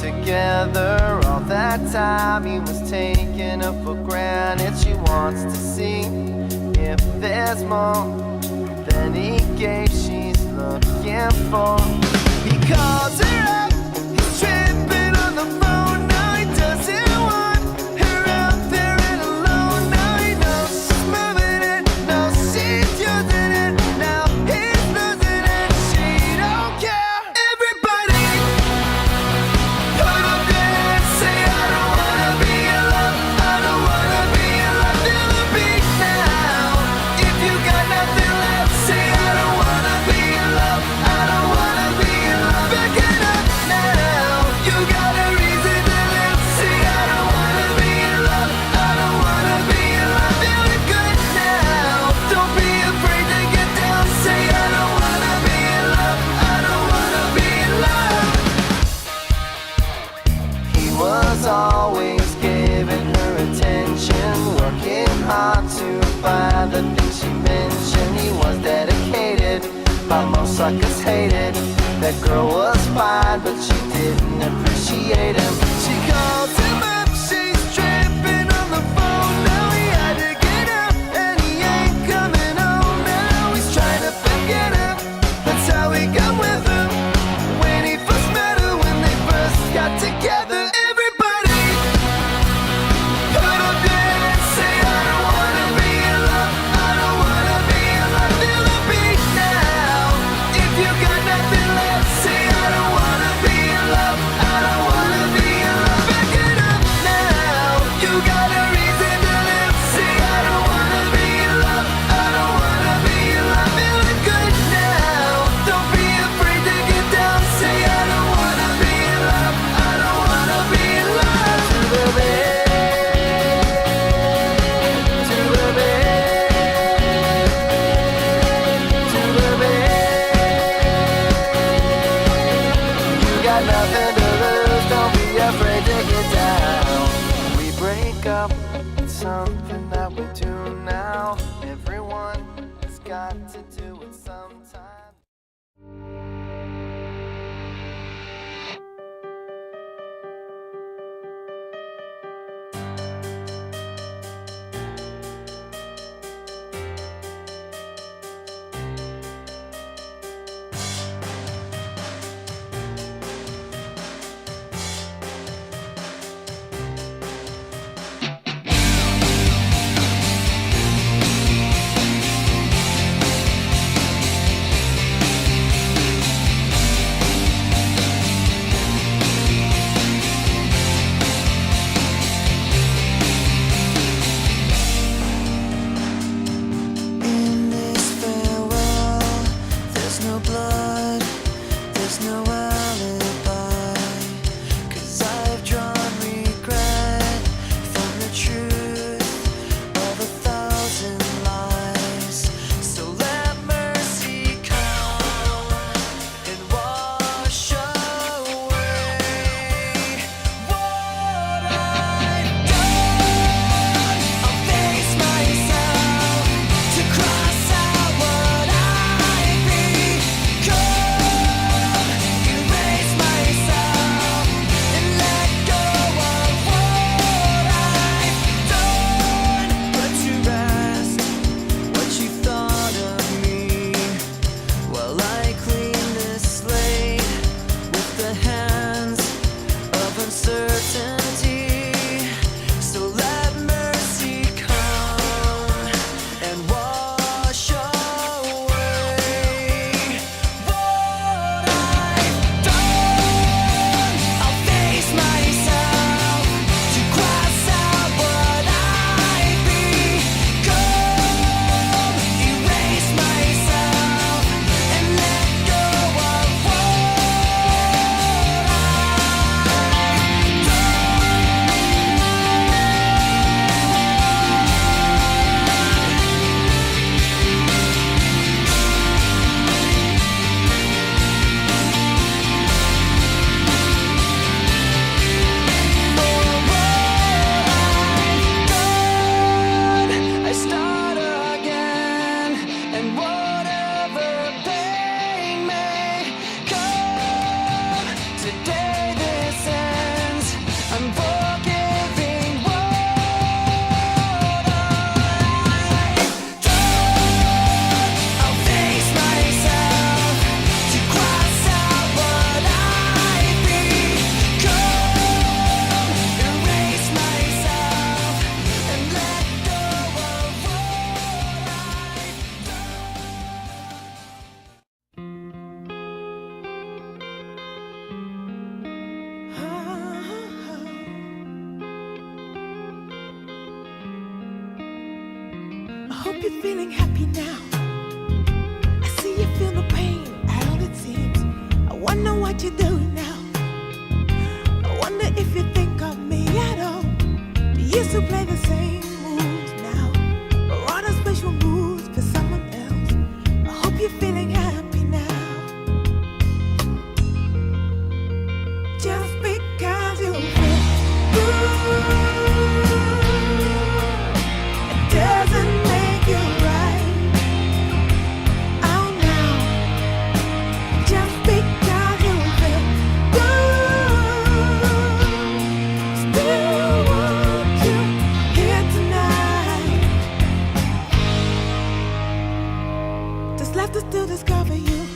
together. All that time he was taking her for granted. She wants to see if there's more than he gave. She's looking for. He calls her up, he's tripping on the phone. Now he doesn't want her out there and alone. Now he knows she's moving it, knows she's using it. Now he's losing it, she don't care. Everybody put up their hands, say I don't wanna be in love, I don't wanna be in love. Feel the beat now. If you got nothing left, say I don't wanna be in love, I don't wanna be in love. Back it up now. You got a reason to live, say I don't wanna be in love, I don't wanna be in love. Feeling good now. Don't be afraid to get down, say I don't wanna be in love, I don't wanna be in love. He was always giving her attention, working hard to find the things she mentioned. He was dedicated, but most suckers hated. That girl was fine, but she didn't appreciate him. She calls him up, she's tripping on the phone. Now he had to get up, and he ain't coming home. Now he's trying to forget her, that's how he got with her. When he first met her, when they first got together. Everybody put up their hands, say I don't wanna be in love, I don't wanna be in love. Feel the beat now. If you got nothing left, say I don't wanna be in love, I don't wanna be in hope you're feeling happy now. I see you feel no pain at all it seems. I wonder what you're doing now. I wonder if you think of me at all. Do you still play the same moves now? Or are those special moves for someone else? I hope you're feeling happy now. Just because you feel good, it doesn't make you right. Oh no. Just because you feel good, still want you here tonight. Just left us to discover you.